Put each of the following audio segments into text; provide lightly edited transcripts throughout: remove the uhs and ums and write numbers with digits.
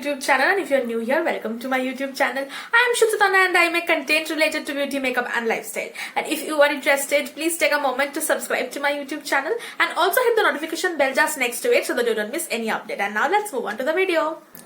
YouTube channel, and if you're new here, welcome to my YouTube channel. I am Shutana and I make content related to beauty, makeup and lifestyle. And if you are interested, please take a moment to subscribe to my YouTube channel and also hit the notification bell just next to it so that you don't miss any update. And now let's move on to the video.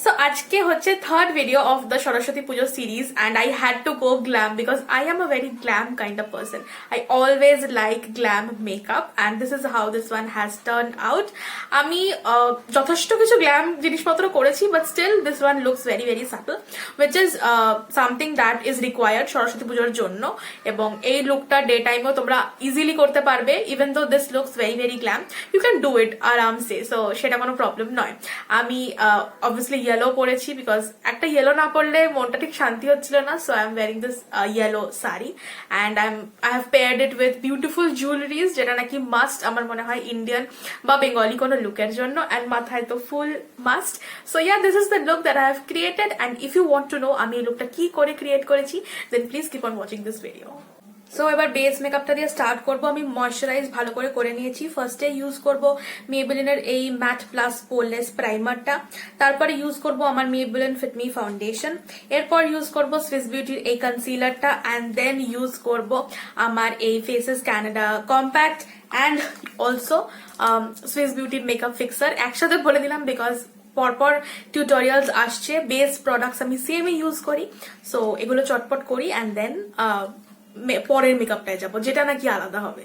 So ajke hoche third video of the Saraswati Puja series, and I had to go glam because I am a very glam kind of person. I always like glam makeup and this is how this one has turned out. আমি যথেষ্ট কিছু glam জিনিসপত্র করেছি, but still this one looks very very subtle, which is something that is required Saraswati পূজার জন্য, এবং এই লুকটা ডে টাইমেও তোমরা ইজিলি করতে পারবে. even though this looks very very glam, you can do it আরামসে, so সেটা কোনো প্রবলেম নয়. আমি obviously yellow পরেছি বিকজ একটা yellow না পরলে মনটা ঠিক শান্তি হচ্ছিল না, so I am wearing this yellow saree and I have paired it with beautiful jewelries যেটা নাকি মাস্ট আমার মনে হয় ইন্ডিয়ান বা বেঙ্গলি কোনো লুকের জন্য, and মাথায় তো ফুল must. So yeah, this is the look that I have created, and if you want to know আমি এই লুকটা কি করে ক্রিয়েট করেছি, then please keep on watching this video. So এবার বেস মেকআপটা দিয়ে স্টার্ট করব. আমি ময়শ্চারাইজ ভালো করে করে নিয়েছি. ফার্স্টে ইউজ করব মেবেলিনের এই Matte+Poreless প্রাইমারটা, তারপরে ইউজ করব আমার Maybelline Fit Me Foundation, এরপর ইউজ করব সুইস বিউটির এই কনসিলারটা, অ্যান্ড দেন ইউজ করব আমার এই Faces Canada compact and also Swiss বিউটির মেকআপ ফিক্সার. একসাথে বলে দিলাম বিকজ পরপর টিউটোরিয়ালস আসছে. বেস প্রোডাক্টস আমি সেমই ইউজ করি, সো এগুলো চটপট করি অ্যান্ড দেন পরের মেকআপটায় যাবো যেটা নাকি আলাদা হবে.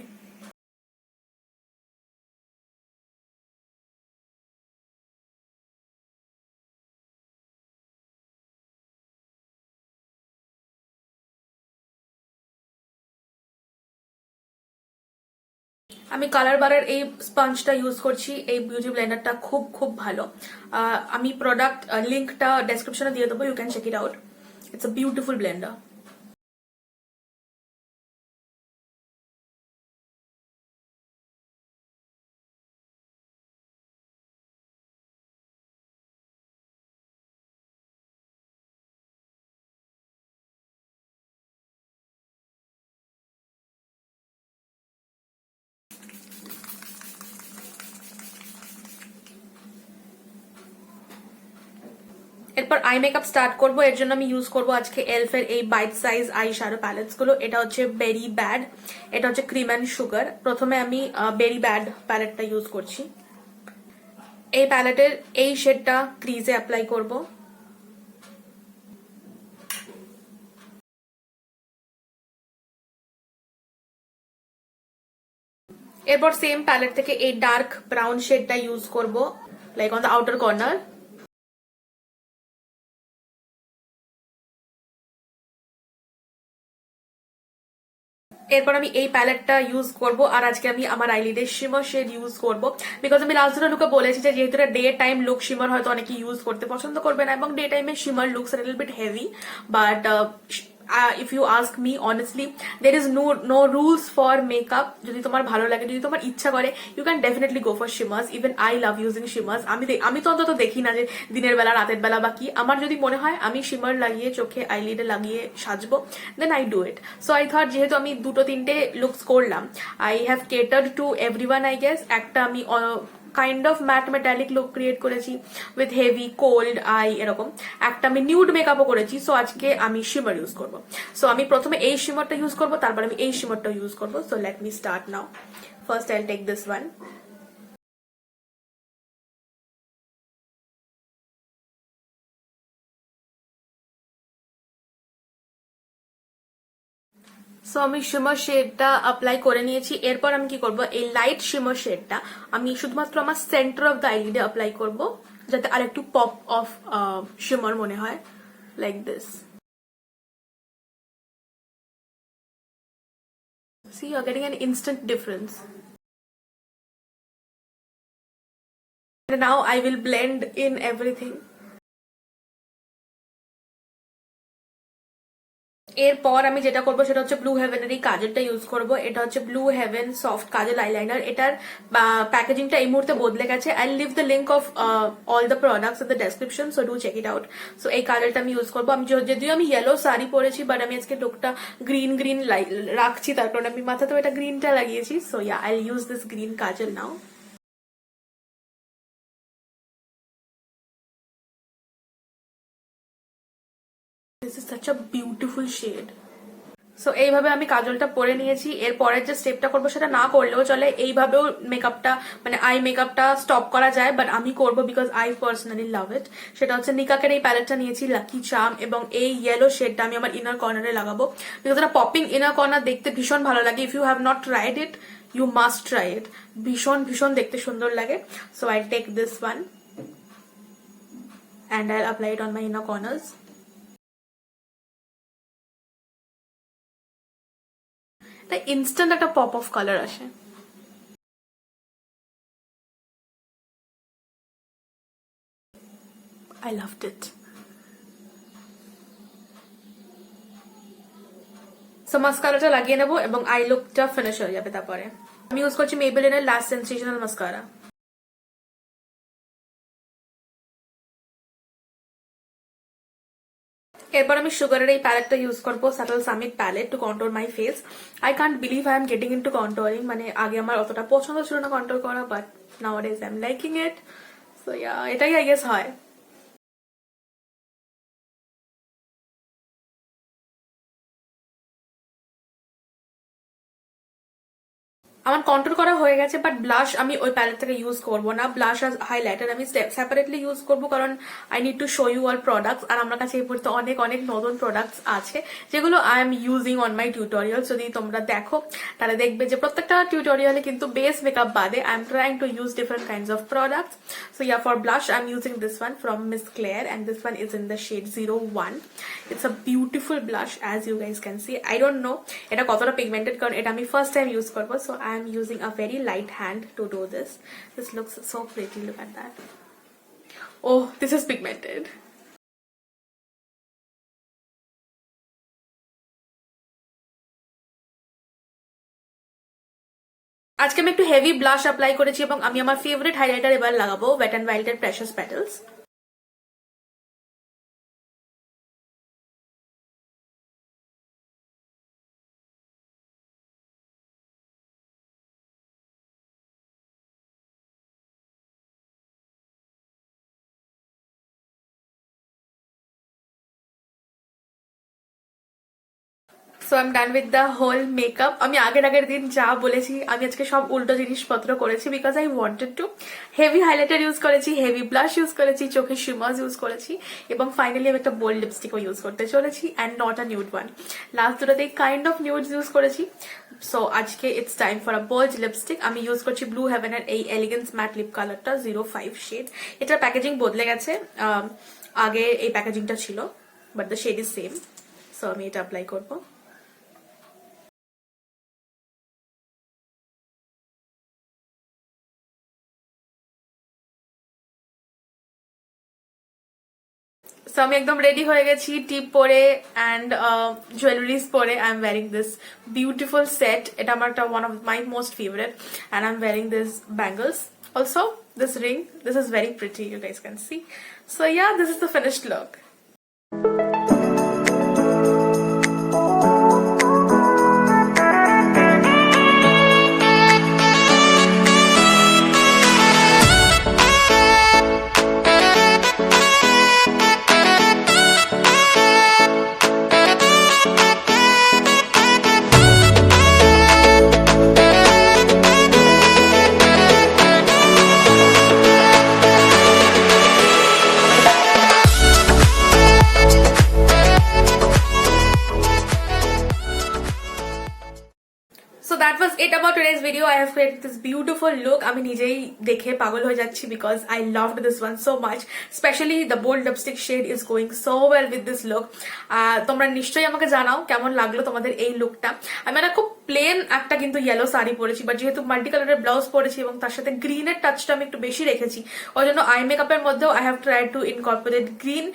আমি কালার বারের এই স্পঞ্জটা ইউজ করছি. এই বিউটি ব্লেন্ডারটা খুব খুব ভালো. আমি প্রোডাক্ট লিঙ্কটা ডেসক্রিপশনে দিয়ে দেবো, you can check it out. It's a beautiful blender. এরপর আই মেকআপ স্টার্ট করব. এর জন্য আমি ইউজ করব আজকে এলফ এর এই bite size eye shadow pallets গুলো. এটা হচ্ছে বেরি ব্যাড, এটা হচ্ছে ক্রিম অ্যান্ড সুগার. প্রথমে আমি বেরি ব্যাড প্যালেটটা ইউজ করছি. এই প্যালেটের এই শেডটা ক্রিজে অ্যাপ্লাই করব. এরপর সেম প্যালেট থেকে এই ডার্ক ব্রাউন শেডটা ইউজ করব, like on the outer corner. এরপর আমি এই প্যালেটটা ইউজ করব, আর আজকে আমি আমার আইলিডের শিমার শেড ইউজ করব বিকজ আমি লাস্ট দিন লুকে বলেছি যে যেহেতু ডে টাইম লুক শিমার হয়তো অনেকে ইউজ করতে পছন্দ করবে না, এবং ডে টাইমে shimmer looks little bit heavy, but if you ask me honestly, there is no rules for makeup. যদি তোমার ভালো লাগে, যদি তোমার ইচ্ছা করে, you can definitely go for shimmers. even I love using shimmers. আমি তো অন্তত দেখি না যে দিনের বেলা রাতের বেলা বা কি, আমার যদি মনে হয় আমি শিমার লাগিয়ে চোখে আইলিডে লাগিয়ে সাজবো, then I do it. so I thought যেহেতু আমি দুটো তিনটে লুকস করলাম, I have catered to everyone I guess. একটা আমি kind of matte metallic look create করেছি উইথ হেভি কোল্ড আই, এরকম একটা আমি নিউড মেকআপও করেছি. সো আজকে আমি শিমার ইউজ করবো. সো আমি প্রথমে এই শিমারটা ইউজ করবো, তারপর আমি এই শিমারটা ইউজ করবো. So let me start now. First I'll take this one. So আমি শিমার শেডটা অ্যাপ্লাই করে নিয়েছি. এরপর আমি কি করব, এই লাইট শিমার শেডটা আমি শুধুমাত্র আমার সেন্টার অফ দ্য আইলিডে অ্যাপ্লাই করব, যাতে আর একটু পপ অফ শিমার মনে হয়, like this. See, you're getting an instant difference. And now I will blend in everything. এরপর আমি যেটা করবো সেটা হচ্ছে ব্লু হেভেনের এই কাজলটা ইউজ করবো. এটা হচ্ছে Blue Heaven soft kajal eyeliner. এটার প্যাকেজিংটা এই মুহূর্তে বদলে গেছে. I leave the link of all the products in the description, so do check it out. So এই কাজলটা আমি ইউজ করবো. আমি যদিও আমি ইয়েলো শাড়ি পরেছি, বাট আমি আজকে লুকটা গ্রিন গ্রিন রাখছি, তার কারণে আমি মাথাতেও এটা গ্রিনটা লাগিয়েছি. So yeah, I use this green kajal now. This is such a beautiful shade. So এইভাবে আমি কাজলটা পরে নিয়েছি। এর পরের যে স্টেপটা করবো সেটা না করলেও চলে, এইভাবেও মেকআপটা মানে আই মেকআপটা স্টপ করা যায়, বাট আমি করবো বিকজ আই পার্সোনালি লাভ ইট। সেটা হচ্ছে নিকাকের এই প্যালেটটা নিয়েছি, লাকি চার্ম, এবং এই ইয়েলো শেডটা আমি আমার ইনার কর্নারে লাগাবো বিকজ এটা পপিং ইনার কর্নার দেখতে ভীষণ ভালো লাগে। If you have not tried it you must try it, ভীষণ ভীষণ দেখতে সুন্দর লাগে। So I take this one and I'll apply it on my inner corners. The instant একটা pop of color আসে। I loved it. So mascara লাগিয়ে নেবো এবং আই লুকটা ফিনিশ হয়ে যাবে। তারপরে আমি ইউজ করছি Maybelline এর Lash Sensational mascara। এরপর আমি সুগারের এই প্যালেটটা ইউজ করবো, subtle summit palette, to control my face. I can't believe I am getting into controlling, মানে আগে আমার অতটা পছন্দ ছিল না কন্ট্রোল করা, but nowadays I am liking it. So yeah, এটাই আই গেস হয়। আমার কন্ট্রোল করা হয়ে গেছে, বাট ব্লাশ আমি ওই প্যালেট থেকে ইউজ করবো না। ব্লাশ আর হাইলাইটার আমি সেপারেটলি ইউজ করবো, কারণ I need to show you all products. আর আমার কাছে এই পর্যন্ত অনেক অনেক নতুন প্রোডাক্টস আছে যেগুলো I am using on my tutorial. যদি তোমরা দেখো তাহলে দেখবে যে প্রত্যেকটা টিউটোরিয়ালে কিন্তু বেস মেকআপ বাদে I am trying to use different kinds of products. So yeah, for blush I am using this one from Miss Claire, and this one is in the shade 01. It's a beautiful blush as you guys can see. I don't know এটা কতটা pigmented, কারণ এটা আমি first time use করবো। So I am using a very light hand to do this. This looks so pretty, look at that. Oh, this is pigmented. আজকে আমি একটু heavy blush apply করেছি এবং আমি আমার ফেভারিট হাইলাইটার এবার লাগাবো, ওয়েট এন্ড ওয়াইল্ড এর precious petals. So I am done with the whole makeup. আমি আগের দিন যা বলেছি আমি আজকে সব উল্টো জিনিসপত্র করেছি because I wanted two. Heavy highlighter use করেছি, হেভি ব্লাশ ইউজ করেছি, চোখে শিমার্স ইউজ করেছি, এবং ফাইনালি আমি একটা বোল্ড লিপস্টিকও ইউজ করতে চলেছি, and not a nude one. Last দুটোতেই কাইন্ড অফ নিউডস ইউজ করেছি। সো আজকে it's time for a bold lipstick. আমি ইউজ করছি ব্লু হেভেনের এই এলিগেন্স ম্যাট লিপ কালারটা 05 শেড। এটার প্যাকেজিং বদলে গেছে, আগে এই প্যাকেজিংটা ছিল, but the shade is same. So আমি এটা অ্যাপ্লাই করবো। সো আমি একদম রেডি হয়ে গেছি টিপ পরে অ্যান্ড জুয়েলারিজ পরে। I am wearing this beautiful set, এটা আমার একটা one of my most favourite, and I am wearing this bangles, also this ring, this is very pretty, you guys can see. So yeah, this is the finished look. So that was it about today's video. I have created this beautiful look. আমি নিজেই দেখে পাগল হয়ে যাচ্ছি because I loved this one so much. Especially the bold lipstick shade is going so well with this look. তোমরা নিশ্চয়ই আমাকে জানাও কেমন লাগলো তোমাদের এই লুকটা। আমি একটা খুব প্লেন একটা কিন্তু ইয়েলো শাড়ি পরেছি, বাট যেহেতু মাল্টি কালারের ব্লাউজ পরেছি এবং তার সাথে গ্রিনের টাচটা আমি একটু বেশি রেখেছি, ওই জন্য আই মেকআপের মধ্যেও I have tried to incorporate green,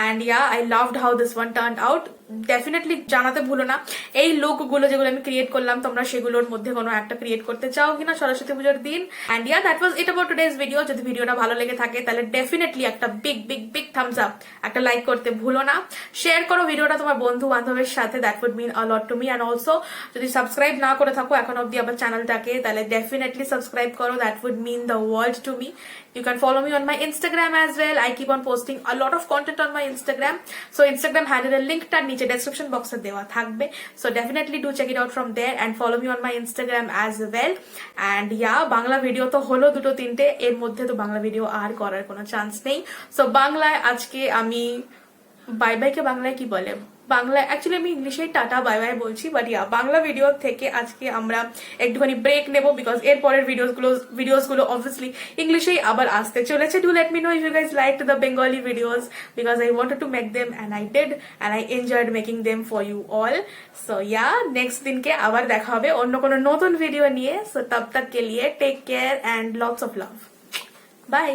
and yeah, I loved how this one turned out. Definitely জানাতে ভুলো না এই লুকগুলো যেগুলো আমি ক্রিয়েট করলাম তোমরা সেগুলোর মধ্যে কোনো একটা ক্রিয়েট করতে চাও কিনা সরস্বতী পুজোর দিন। And yeah that was it about today's video. যদি ভিডিওটা ভালো লেগে থাকে তাহলে ডেফিনেটলি একটা big big big thumbs up, একটা লাইক করতে ভুলো না। শেয়ার করো ভিডিওটা তোমার বন্ধু বান্ধবের সাথে, that would mean a lot to me. And also যদি সাবস্ক্রাইব না করে থাকো এখন অব্দি আবার চ্যানেলটাকে, তাহলে ডেফিনেটলি সাবস্ক্রাইব করো, that would mean the world to me. You can follow me on my Instagram as well. I keep on posting a lot of content on my Instagram. So Instagram handle link tar niche description box e dewa thakbe. So definitely do check it out from there and follow me on my Instagram as well. And yeah, Bangla video to holo duto tinte, er moddhe to Bangla video ar korar kono chance nei. So Banglaয় আজকে আমি bye bye কে বাংলায় কি বলে, বাংলায় actually আমি ইংলিশেই tata bye bye বলছি, but yeah Bangla video থেকে আজকে আমরা একটুখানি ব্রেক নেব বিকজ এর পরের ভিডিওসগুলো অবভিয়াসলি ইংলিশেই আবার আসতে চলেছে। Do let me know if you guys like the Bengali videos because I wanted to make them and I did and I enjoyed making them for you all. So yeah next দিনকে আবার দেখা হবে অন্য কোনো নতুন ভিডিও নিয়ে। So তব তক কে লিয়ে take care and lots of love, by.